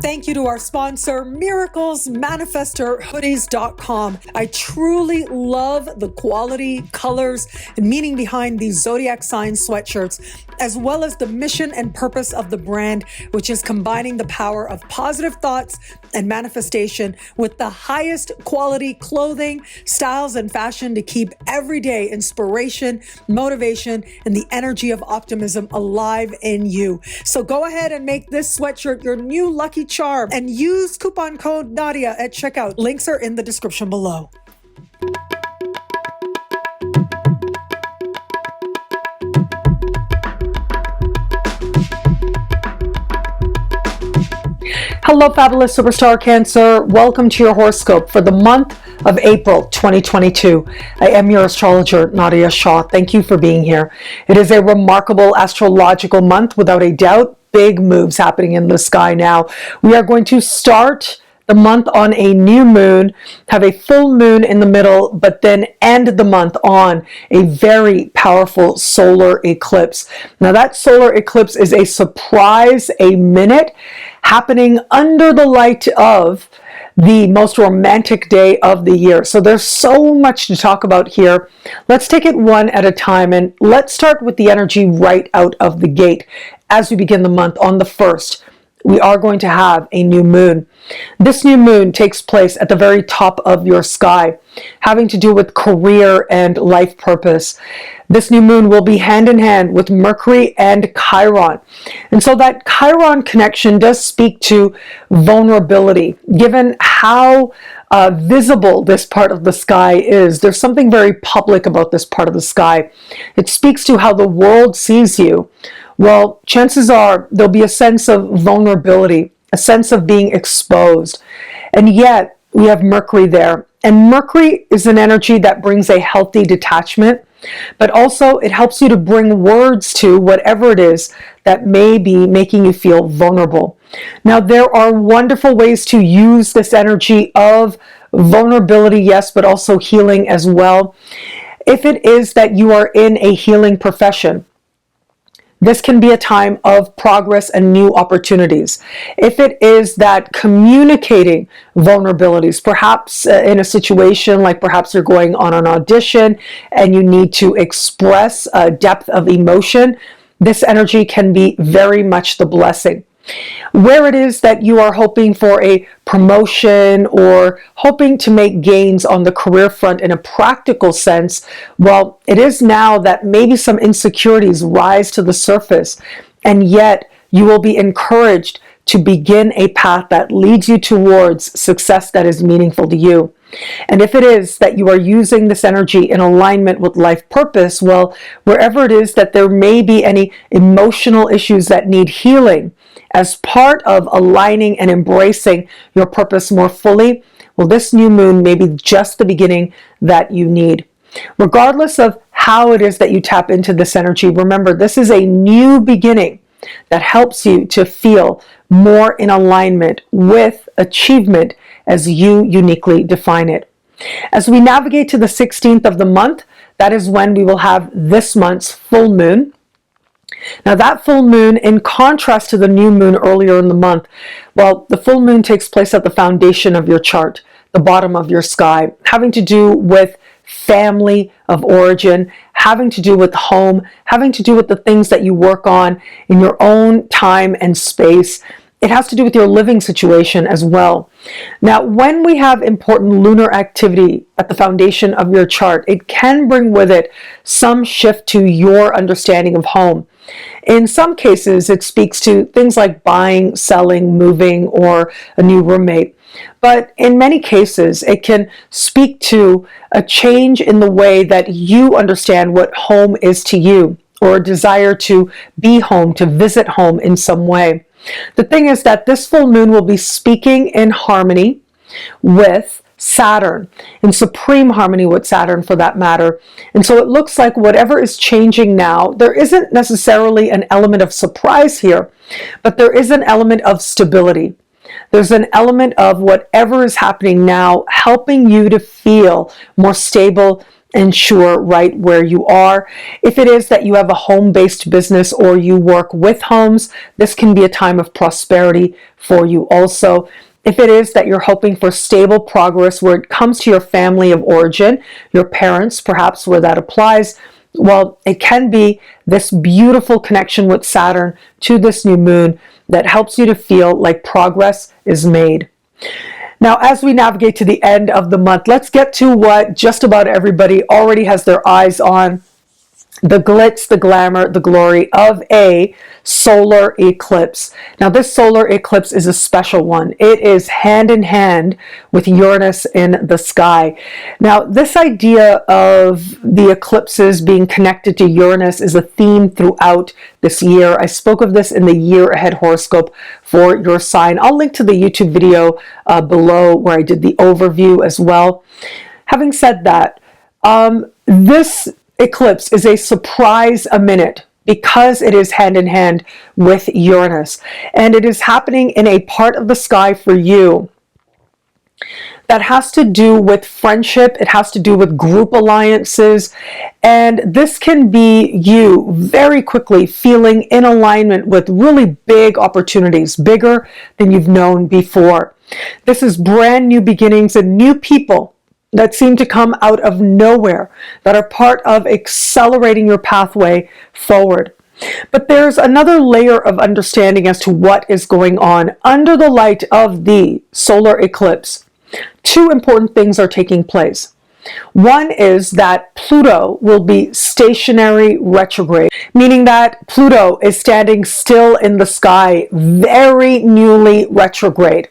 Thank you to our sponsor, miraclesmanifestorhoodies.com. I truly love the quality, colors, and meaning behind these zodiac sign sweatshirts, as well as the mission and purpose of the brand, which is combining the power of positive thoughts and manifestation with the highest quality clothing, styles, and fashion to keep everyday inspiration, motivation, and the energy of optimism alive in you. So go ahead and make this sweatshirt your new lucky charm and use coupon code Nadiya at checkout. Links are in the description below. Hello, fabulous superstar Cancer. Welcome to your horoscope for the month of April 2022. I am your astrologer, Nadiya Shah. Thank you for being here. It is a remarkable astrological month, without a doubt. Big moves happening in the sky now. We are going to start the month on a new moon, have a full moon in the middle, but then end the month on a very powerful solar eclipse. Now that solar eclipse is a surprise, a minute, happening under the light of the most romantic day of the year. So there's so much to talk about here. Let's take it one at a time, and let's start with the energy right out of the gate. As we begin the month on the 1st, we are going to have a new moon. This new moon takes place at the very top of your sky, having to do with career and life purpose. This new moon will be hand in hand with Mercury and Chiron. And so that Chiron connection does speak to vulnerability. Given how visible this part of the sky is, there's something very public about this part of the sky. It speaks to how the world sees you. Well, chances are there'll be a sense of vulnerability, a sense of being exposed. And yet we have Mercury there. And Mercury is an energy that brings a healthy detachment, but also it helps you to bring words to whatever it is that may be making you feel vulnerable. Now, there are wonderful ways to use this energy of vulnerability, yes, but also healing as well. If it is that you are in a healing profession, this can be a time of progress and new opportunities. If it is that communicating vulnerabilities, perhaps in a situation like perhaps you're going on an audition and you need to express a depth of emotion, this energy can be very much the blessing. Where it is that you are hoping for a promotion or hoping to make gains on the career front in a practical sense, well, it is now that maybe some insecurities rise to the surface, and yet you will be encouraged to begin a path that leads you towards success that is meaningful to you. And if it is that you are using this energy in alignment with life purpose, well, wherever it is that there may be any emotional issues that need healing, as part of aligning and embracing your purpose more fully, well, this new moon may be just the beginning that you need. Regardless of how it is that you tap into this energy, remember, this is a new beginning that helps you to feel more in alignment with achievement as you uniquely define it. As we navigate to the 16th of the month, that is when we will have this month's full moon. Now that full moon, in contrast to the new moon earlier in the month, well, the full moon takes place at the foundation of your chart, the bottom of your sky, having to do with family of origin, having to do with home, having to do with the things that you work on in your own time and space. It has to do with your living situation as well. Now, when we have important lunar activity at the foundation of your chart, it can bring with it some shift to your understanding of home. In some cases, it speaks to things like buying, selling, moving, or a new roommate. But in many cases, it can speak to a change in the way that you understand what home is to you, or a desire to be home, to visit home in some way. The thing is that this full moon will be speaking in harmony with Saturn, in supreme harmony with Saturn for that matter. And so it looks like whatever is changing now, there isn't necessarily an element of surprise here, but there is an element of stability. There's an element of whatever is happening now helping you to feel more stable and sure right where you are. If it is that you have a home-based business or you work with homes, this can be a time of prosperity for you also. If it is that you're hoping for stable progress where it comes to your family of origin, your parents, perhaps where that applies, well, it can be this beautiful connection with Saturn to this new moon that helps you to feel like progress is made. Now, as we navigate to the end of the month, let's get to what just about everybody already has their eyes on: the glitz, the glamour, the glory of a solar eclipse. Now, this solar eclipse is a special one. It is hand in hand with Uranus in the sky. Now, this idea of the eclipses being connected to Uranus is a theme throughout this year. I spoke of this in the year ahead horoscope for your sign. I'll link to the YouTube video below where I did the overview as well. Having said that, this eclipse is a surprise a minute because it is hand in hand with Uranus, and it is happening in a part of the sky for you that has to do with friendship. It has to do with group alliances, and this can be you very quickly feeling in alignment with really big opportunities, bigger than you've known before. This is brand new beginnings and new people that seem to come out of nowhere, that are part of accelerating your pathway forward. But there's another layer of understanding as to what is going on under the light of the solar eclipse. Two important things are taking place. One is that Pluto will be stationary retrograde, meaning that Pluto is standing still in the sky, very newly retrograde.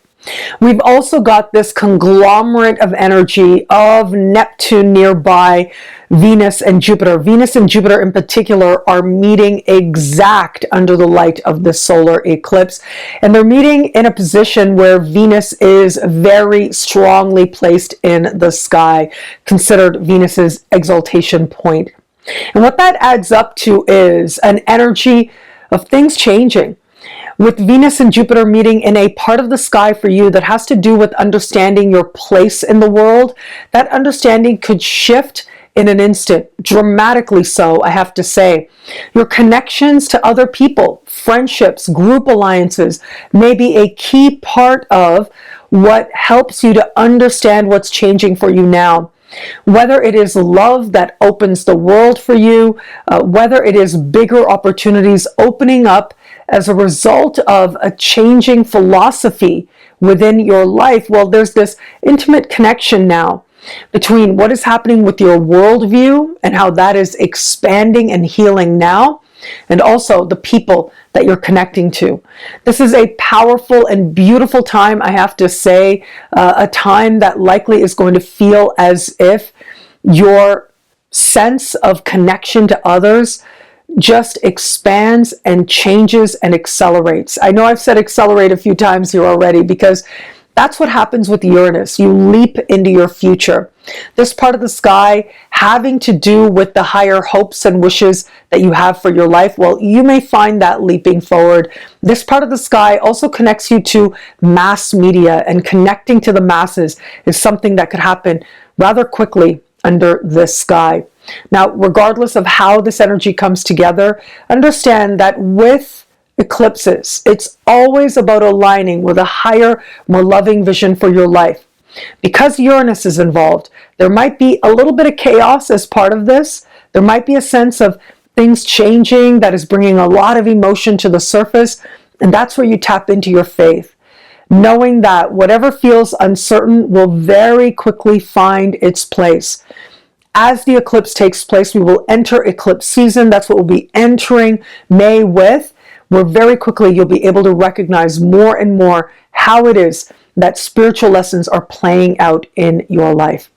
We've also got this conglomerate of energy of Neptune nearby, Venus and Jupiter. Venus and Jupiter in particular are meeting exact under the light of the solar eclipse. And they're meeting in a position where Venus is very strongly placed in the sky, considered Venus's exaltation point. And what that adds up to is an energy of things changing, with Venus and Jupiter meeting in a part of the sky for you that has to do with understanding your place in the world. That understanding could shift in an instant, dramatically so, I have to say. Your connections to other people, friendships, group alliances may be a key part of what helps you to understand what's changing for you now. Whether it is love that opens the world for you, whether it is bigger opportunities opening up as a result of a changing philosophy within your life, well, there's this intimate connection now between what is happening with your worldview and how that is expanding and healing now, and also the people that you're connecting to. This is a powerful and beautiful time, I have to say, a time that likely is going to feel as if your sense of connection to others just expands and changes and accelerates. I know I've said accelerate a few times here already because that's what happens with Uranus. You leap into your future. This part of the sky having to do with the higher hopes and wishes that you have for your life, well, you may find that leaping forward. This part of the sky also connects you to mass media, and connecting to the masses is something that could happen rather quickly under this sky. Now, regardless of how this energy comes together, understand that with eclipses, it's always about aligning with a higher, more loving vision for your life. Because Uranus is involved, there might be a little bit of chaos as part of this. There might be a sense of things changing that is bringing a lot of emotion to the surface, and that's where you tap into your faith, knowing that whatever feels uncertain will very quickly find its place. As the eclipse takes place, we will enter eclipse season. That's what we'll be entering May with, where very quickly you'll be able to recognize more and more how it is that spiritual lessons are playing out in your life.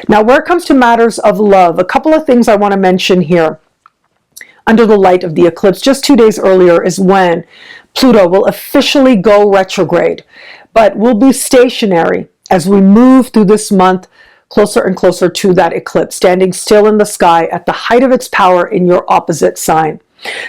Now, where it comes to matters of love, a couple of things I want to mention here. Under the light of the eclipse, just 2 days earlier is when Pluto will officially go retrograde, but will be stationary as we move through this month closer and closer to that eclipse, standing still in the sky at the height of its power in your opposite sign.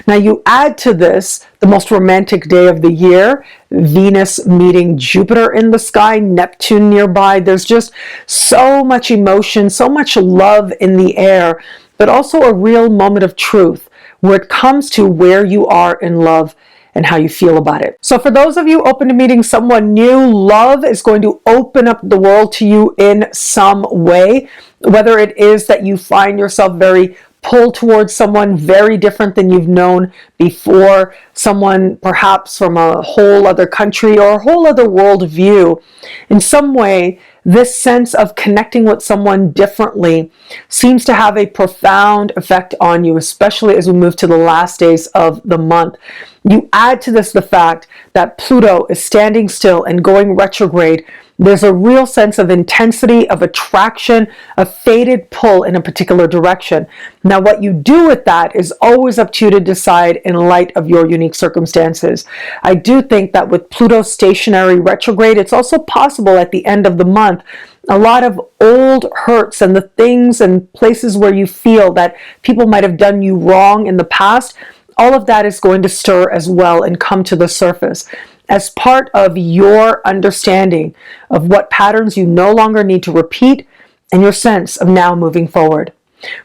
Now you add to this the most romantic day of the year, Venus meeting Jupiter in the sky, Neptune nearby. There's just so much emotion, so much love in the air, but also a real moment of truth where it comes to where you are in love and how you feel about it. So for those of you open to meeting someone new, love is going to open up the world to you in some way, whether it is that you find yourself very pulled towards someone very different than you've known before, someone perhaps from a whole other country or a whole other world view. In some way, this sense of connecting with someone differently seems to have a profound effect on you, especially as we move to the last days of the month. You add to this the fact that Pluto is standing still and going retrograde. There's a real sense of intensity, of attraction, a fated pull in a particular direction. Now, what you do with that is always up to you to decide in light of your unique circumstances. I do think that with Pluto stationary retrograde, it's also possible at the end of the month, a lot of old hurts and the things and places where you feel that people might have done you wrong in the past, all of that is going to stir as well and come to the surface as part of your understanding of what patterns you no longer need to repeat and your sense of now moving forward.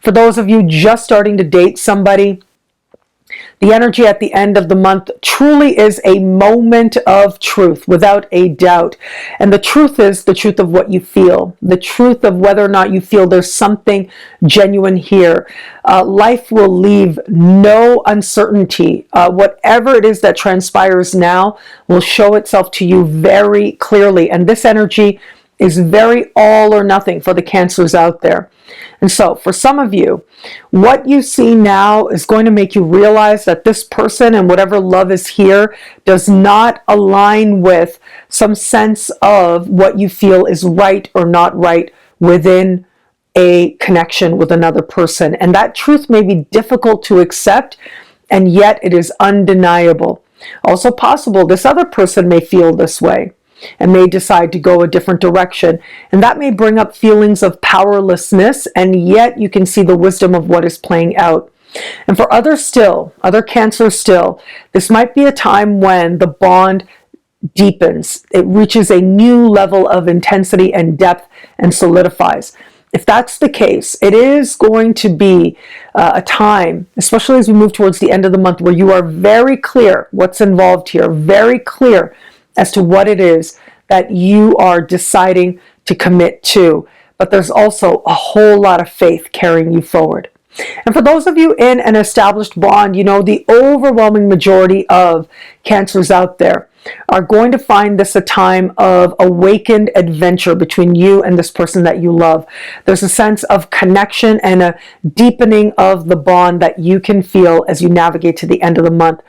For those of you just starting to date somebody, the energy at the end of the month truly is a moment of truth, without a doubt. And the truth is the truth of what you feel, the truth of whether or not you feel there's something genuine here. Life will leave no uncertainty. Whatever it is that transpires now will show itself to you very clearly. And this energy is very all or nothing for the Cancers out there. And so for some of you, what you see now is going to make you realize that this person and whatever love is here does not align with some sense of what you feel is right or not right within a connection with another person. And that truth may be difficult to accept, and yet it is undeniable. Also possible this other person may feel this way and may decide to go a different direction. And that may bring up feelings of powerlessness, and yet you can see the wisdom of what is playing out. And for others still, other Cancers still, this might be a time when the bond deepens. It reaches a new level of intensity and depth and solidifies. If that's the case, it is going to be a time, especially as we move towards the end of the month, where you are very clear what's involved here, very clear as to what it is that you are deciding to commit to. But there's also a whole lot of faith carrying you forward. And for those of you in an established bond, you know, the overwhelming majority of Cancers out there are going to find this a time of awakened adventure between you and this person that you love. There's a sense of connection and a deepening of the bond that you can feel as you navigate to the end of the month.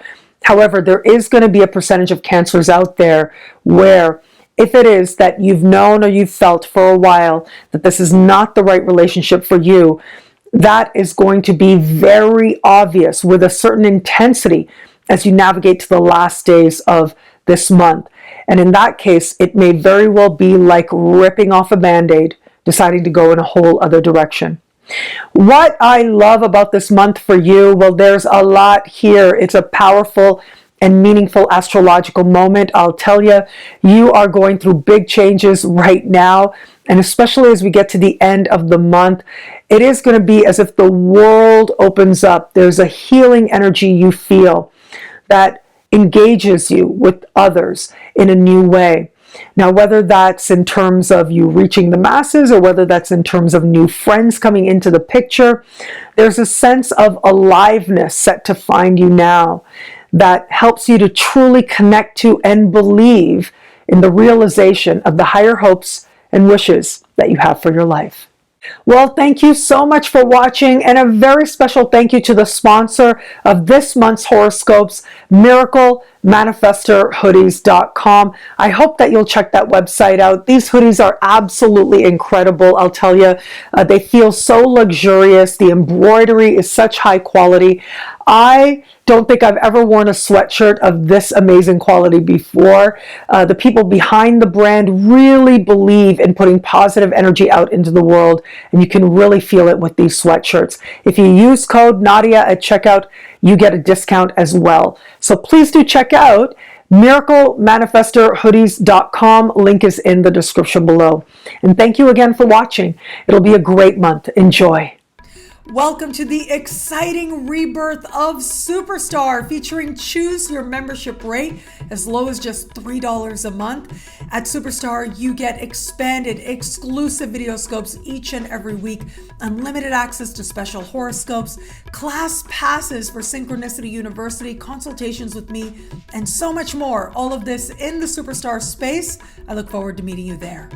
However, there is going to be a percentage of Cancers out there where, if it is that you've known or you've felt for a while that this is not the right relationship for you, that is going to be very obvious with a certain intensity as you navigate to the last days of this month. And in that case, it may very well be like ripping off a Band-Aid, deciding to go in a whole other direction. What I love about this month for you, well, there's a lot here. It's a powerful and meaningful astrological moment. I'll tell you, you are going through big changes right now. And especially as we get to the end of the month, it is going to be as if the world opens up. There's a healing energy you feel that engages you with others in a new way. Now, whether that's in terms of you reaching the masses or whether that's in terms of new friends coming into the picture, there's a sense of aliveness set to find you now that helps you to truly connect to and believe in the realization of the higher hopes and wishes that you have for your life. Well, thank you so much for watching, and a very special thank you to the sponsor of this month's horoscopes, MiracleManifestorHoodies.com. I hope that you'll check that website out. These hoodies are absolutely incredible. I'll tell you, they feel so luxurious. The embroidery is such high quality. I don't think I've ever worn a sweatshirt of this amazing quality before. The people behind the brand really believe in putting positive energy out into the world, and you can really feel it with these sweatshirts. If you use code Nadiya at checkout, you get a discount as well. So please do check out miraclemanifestorhoodies.com. Link is in the description below. And thank you again for watching. It'll be a great month. Enjoy. Welcome to the exciting rebirth of Superstar, featuring choose your membership rate as low as just $3 a month. At Superstar, you get expanded, exclusive video scopes each and every week, unlimited access to special horoscopes, class passes for Synchronicity University, consultations with me, and so much more. All of this in the Superstar space. I look forward to meeting you there.